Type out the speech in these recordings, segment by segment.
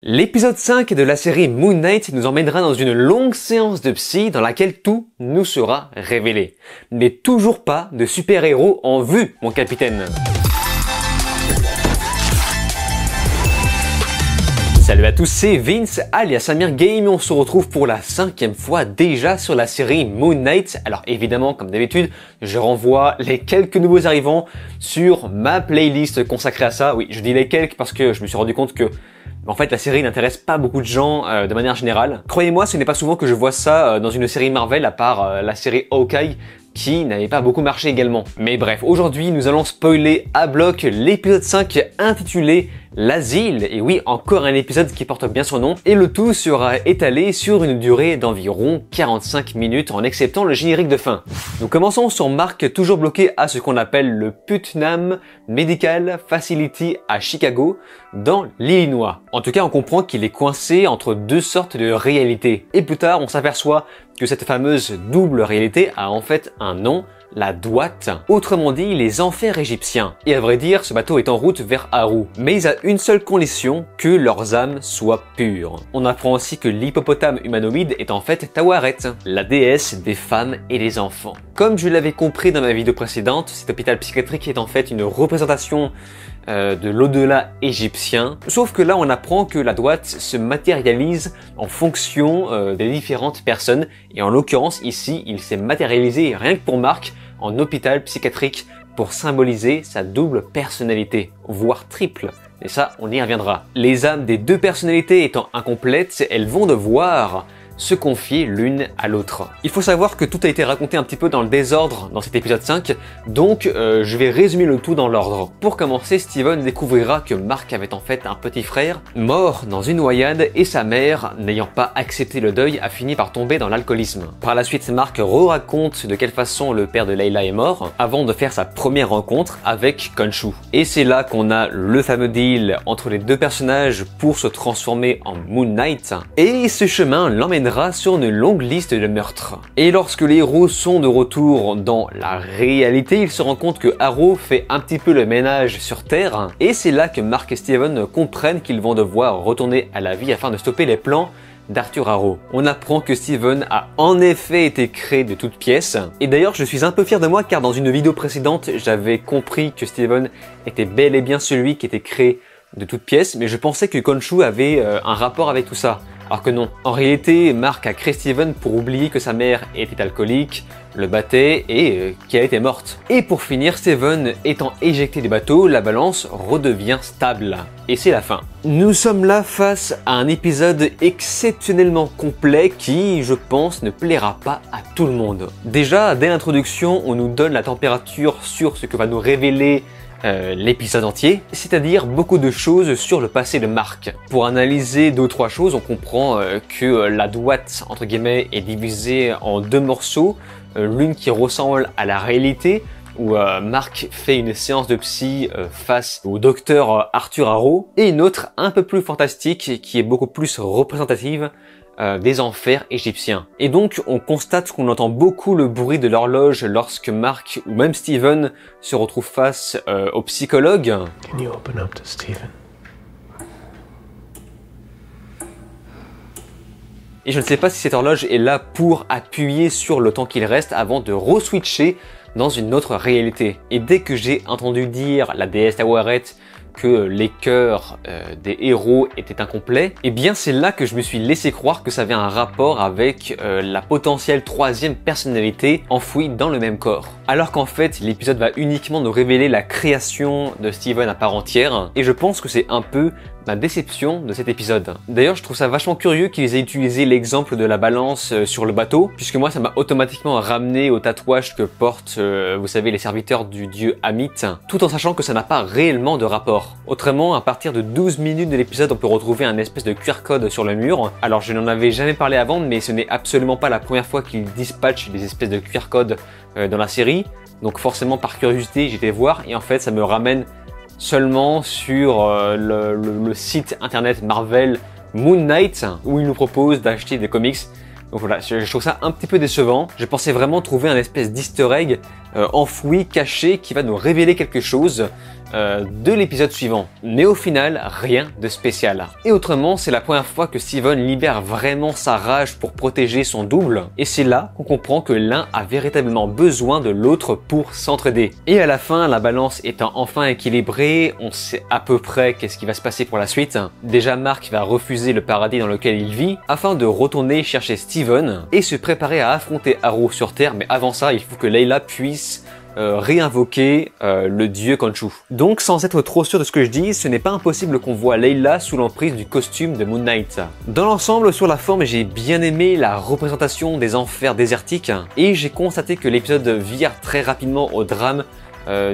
L'épisode 5 de la série Moon Knight nous emmènera dans une longue séance de psy dans laquelle tout nous sera révélé. Mais toujours pas de super-héros en vue, mon capitaine. Salut à tous, c'est Vince alias Samir Game et on se retrouve pour la 5e fois déjà sur la série Moon Knight. Alors évidemment, comme d'habitude, je renvoie les quelques nouveaux arrivants sur ma playlist consacrée à ça. Oui, je dis les quelques parce que je me suis rendu compte que en fait, la série n'intéresse pas beaucoup de gens de manière générale. Croyez-moi, ce n'est pas souvent que je vois ça dans une série Marvel, à part la série Hawkeye, qui n'avait pas beaucoup marché également. Mais bref, aujourd'hui, nous allons spoiler à bloc l'épisode 5 intitulé L'Asile. Et oui, encore un épisode qui porte bien son nom. Et le tout sera étalé sur une durée d'environ 45 minutes en acceptant le générique de fin. Nous commençons sur Mark, toujours bloqué à ce qu'on appelle le Putnam Medical Facility à Chicago, dans l'Illinois. En tout cas, on comprend qu'il est coincé entre deux sortes de réalités. Et plus tard, on s'aperçoit que cette fameuse double réalité a en fait un nom, la Douate, autrement dit les enfers égyptiens. Et à vrai dire, ce bateau est en route vers Haru, mais à une seule condition, que leurs âmes soient pures. On apprend aussi que l'hippopotame humanoïde est en fait Tawaret, la déesse des femmes et des enfants. Comme je l'avais compris dans ma vidéo précédente, cet hôpital psychiatrique est en fait une représentation de l'au-delà égyptien. Sauf que là, on apprend que la Douate se matérialise en fonction des différentes personnes. Et en l'occurrence, ici, il s'est matérialisé rien que pour Mark en hôpital psychiatrique pour symboliser sa double personnalité, voire triple. Et ça, on y reviendra. Les âmes des deux personnalités étant incomplètes, elles vont devoir se confier l'une à l'autre. Il faut savoir que tout a été raconté un petit peu dans le désordre dans cet épisode 5, donc je vais résumer le tout dans l'ordre. Pour commencer, Steven découvrira que Mark avait en fait un petit frère mort dans une noyade et sa mère, n'ayant pas accepté le deuil, a fini par tomber dans l'alcoolisme. Par la suite, Mark re-raconte de quelle façon le père de Layla est mort avant de faire sa première rencontre avec Khonshu. Et c'est là qu'on a le fameux deal entre les deux personnages pour se transformer en Moon Knight. Et ce chemin l'emmènera sur une longue liste de meurtres. Et lorsque les héros sont de retour dans la réalité, ils se rendent compte que Haru fait un petit peu le ménage sur Terre, et c'est là que Mark et Steven comprennent qu'ils vont devoir retourner à la vie afin de stopper les plans d'Arthur Harrow. On apprend que Steven a en effet été créé de toutes pièces. Et d'ailleurs, je suis un peu fier de moi car dans une vidéo précédente, j'avais compris que Steven était bel et bien celui qui était créé de toutes pièces, mais je pensais que Khonshu avait un rapport avec tout ça. Alors que non. En réalité, Mark a créé Steven pour oublier que sa mère était alcoolique, le battait et qu'elle était morte. Et pour finir, Steven étant éjecté du bateau, la balance redevient stable. Et c'est la fin. Nous sommes là face à un épisode exceptionnellement complet qui, je pense, ne plaira pas à tout le monde. Déjà, dès l'introduction, on nous donne la température sur ce que va nous révéler l'épisode entier, c'est-à-dire beaucoup de choses sur le passé de Mark. Pour analyser 2 ou 3 choses, on comprend que la Douate, entre guillemets, est divisée en 2 morceaux, l'une qui ressemble à la réalité, où Mark fait une séance de psy face au docteur Arthur Harrow, et une autre un peu plus fantastique, qui est beaucoup plus représentative des enfers égyptiens. Et donc on constate qu'on entend beaucoup le bruit de l'horloge lorsque Mark ou même Steven se retrouvent face au psychologue. Can you open up to Steven? Et je ne sais pas si cette horloge est là pour appuyer sur le temps qu'il reste avant de re-switcher dans une autre réalité. Et dès que j'ai entendu dire la déesse Tawaret que les cœurs des héros étaient incomplets, et bien c'est là que je me suis laissé croire que ça avait un rapport avec la potentielle 3e personnalité enfouie dans le même corps. Alors qu'en fait, l'épisode va uniquement nous révéler la création de Steven à part entière, et je pense que c'est un peu ma déception de cet épisode. D'ailleurs, je trouve ça vachement curieux qu'ils aient utilisé l'exemple de la balance sur le bateau, puisque moi ça m'a automatiquement ramené au tatouage que portent, vous savez, les serviteurs du dieu Amit, tout en sachant que ça n'a pas réellement de rapport. Autrement, à partir de 12 minutes de l'épisode, on peut retrouver un espèce de QR code sur le mur. Alors je n'en avais jamais parlé avant, mais ce n'est absolument pas la première fois qu'ils dispatchent des espèces de QR codes dans la série. Donc forcément, par curiosité, j'étais voir, et en fait ça me ramène seulement sur le site internet Marvel Moon Knight, où il nous propose d'acheter des comics. Donc voilà, je trouve ça un petit peu décevant. Je pensais vraiment trouver un espèce d'easter egg enfoui, caché, qui va nous révéler quelque chose de l'épisode suivant. Mais au final, rien de spécial. Et autrement, c'est la première fois que Steven libère vraiment sa rage pour protéger son double. Et c'est là qu'on comprend que l'un a véritablement besoin de l'autre pour s'entraider. Et à la fin, la balance étant enfin équilibrée, on sait à peu près qu'est-ce qui va se passer pour la suite. Déjà, Mark va refuser le paradis dans lequel il vit afin de retourner chercher Steven et se préparer à affronter Arrow sur Terre. Mais avant ça, il faut que Layla puisse réinvoquer le dieu Khonshu. Donc sans être trop sûr de ce que je dis, ce n'est pas impossible qu'on voit Layla sous l'emprise du costume de Moon Knight. Dans l'ensemble, sur la forme, j'ai bien aimé la représentation des enfers désertiques et j'ai constaté que l'épisode vire très rapidement au drame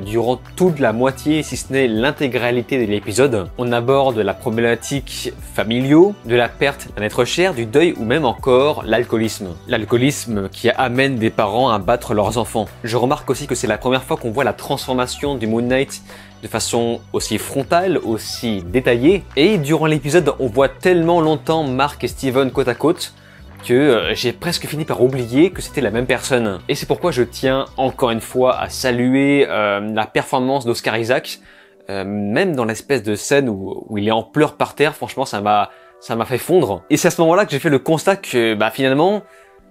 durant toute la moitié, si ce n'est l'intégralité de l'épisode. On aborde la problématique familiaux, de la perte d'un être cher, du deuil ou même encore l'alcoolisme. L'alcoolisme qui amène des parents à battre leurs enfants. Je remarque aussi que c'est la première fois qu'on voit la transformation du Moon Knight de façon aussi frontale, aussi détaillée. Et durant l'épisode, on voit tellement longtemps Mark et Steven côte à côte que j'ai presque fini par oublier que c'était la même personne. Et c'est pourquoi je tiens encore une fois à saluer la performance d'Oscar Isaac, même dans l'espèce de scène où il est en pleurs par terre. Franchement, ça m'a fait fondre. Et c'est à ce moment-là que j'ai fait le constat que finalement,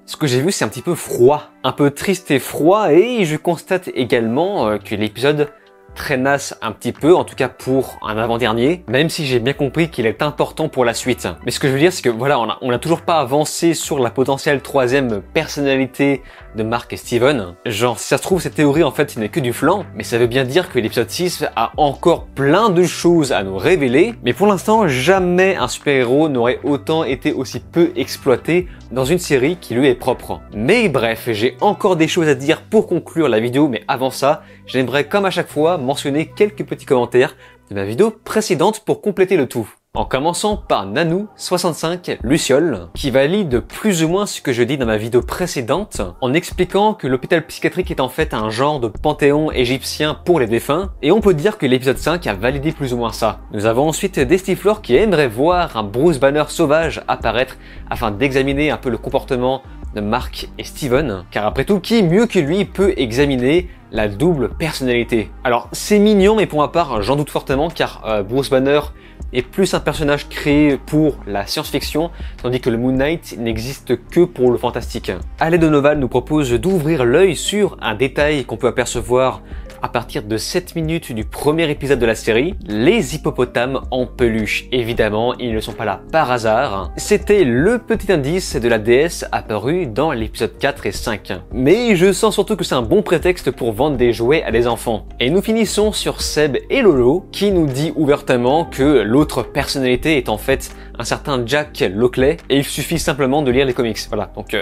ce que j'ai vu, c'est un petit peu froid, un peu triste et froid. Et je constate également que l'épisode traînasse un petit peu, en tout cas pour un avant-dernier, même si j'ai bien compris qu'il est important pour la suite. Mais ce que je veux dire, c'est que voilà, on n'a toujours pas avancé sur la potentielle troisième personnalité de Mark et Steven. Genre, si ça se trouve, cette théorie, en fait, ce n'est que du flan, mais ça veut bien dire que l'épisode 6 a encore plein de choses à nous révéler. Mais pour l'instant, jamais un super-héros n'aurait autant été aussi peu exploité dans une série qui lui est propre. Mais bref, j'ai encore des choses à dire pour conclure la vidéo, mais avant ça, j'aimerais comme à chaque fois mentionner quelques petits commentaires de ma vidéo précédente pour compléter le tout. En commençant par Nanou65 Luciole, qui valide plus ou moins ce que je dis dans ma vidéo précédente, en expliquant que l'hôpital psychiatrique est en fait un genre de panthéon égyptien pour les défunts, et on peut dire que l'épisode 5 a validé plus ou moins ça. Nous avons ensuite Destiflore qui aimerait voir un Bruce Banner sauvage apparaître afin d'examiner un peu le comportement de Mark et Steven, car après tout, qui mieux que lui peut examiner la double personnalité? Alors c'est mignon, mais pour ma part j'en doute fortement, car Bruce Banner est plus un personnage créé pour la science-fiction, tandis que le Moon Knight n'existe que pour le fantastique. Ale Donovan nous propose d'ouvrir l'œil sur un détail qu'on peut apercevoir à partir de 7 minutes du premier épisode de la série, les hippopotames en peluche. Évidemment, ils ne sont pas là par hasard. C'était le petit indice de la déesse apparu dans l'épisode 4 et 5. Mais je sens surtout que c'est un bon prétexte pour vendre des jouets à des enfants. Et nous finissons sur Seb et Lolo, qui nous dit ouvertement que l'autre personnalité est en fait un certain Jack Lockley, et il suffit simplement de lire les comics. Voilà, donc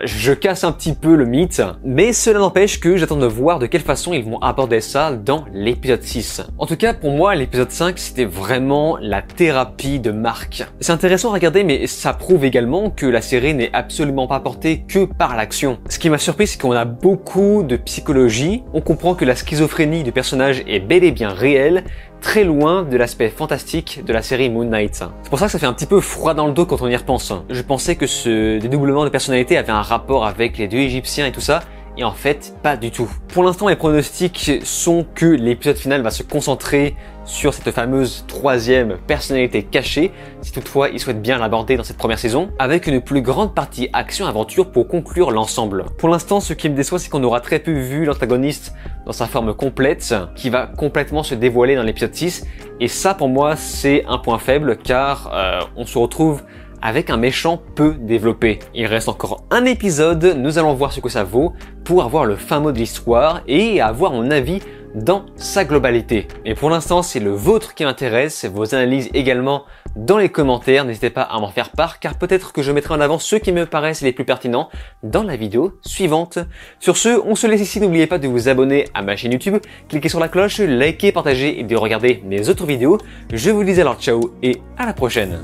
je casse un petit peu le mythe, mais cela n'empêche que j'attends de voir de quelle façon ils vont aborder ça dans l'épisode 6. En tout cas, pour moi, l'épisode 5, c'était vraiment la thérapie de Mark. C'est intéressant à regarder, mais ça prouve également que la série n'est absolument pas portée que par l'action. Ce qui m'a surpris, c'est qu'on a beaucoup de psychologie, on comprend que la schizophrénie du personnage est bel et bien réelle, très loin de l'aspect fantastique de la série Moon Knight. C'est pour ça que ça fait un petit peu froid dans le dos quand on y repense. Je pensais que ce dédoublement de personnalité avait un rapport avec les dieux égyptiens et tout ça, et en fait, pas du tout. Pour l'instant, les pronostics sont que l'épisode final va se concentrer sur cette fameuse troisième personnalité cachée, si toutefois ils souhaitent bien l'aborder dans cette première saison, avec une plus grande partie action-aventure pour conclure l'ensemble. Pour l'instant, ce qui me déçoit, c'est qu'on aura très peu vu l'antagoniste dans sa forme complète, qui va complètement se dévoiler dans l'épisode 6, et ça pour moi c'est un point faible, car on se retrouve avec un méchant peu développé. Il reste encore un épisode, nous allons voir ce que ça vaut pour avoir le fin mot de l'histoire et avoir mon avis dans sa globalité. Et pour l'instant, c'est le vôtre qui m'intéresse, vos analyses également dans les commentaires, n'hésitez pas à m'en faire part car peut-être que je mettrai en avant ceux qui me paraissent les plus pertinents dans la vidéo suivante. Sur ce, on se laisse ici, n'oubliez pas de vous abonner à ma chaîne YouTube, cliquez sur la cloche, likez, partagez et de regarder mes autres vidéos. Je vous dis alors ciao et à la prochaine.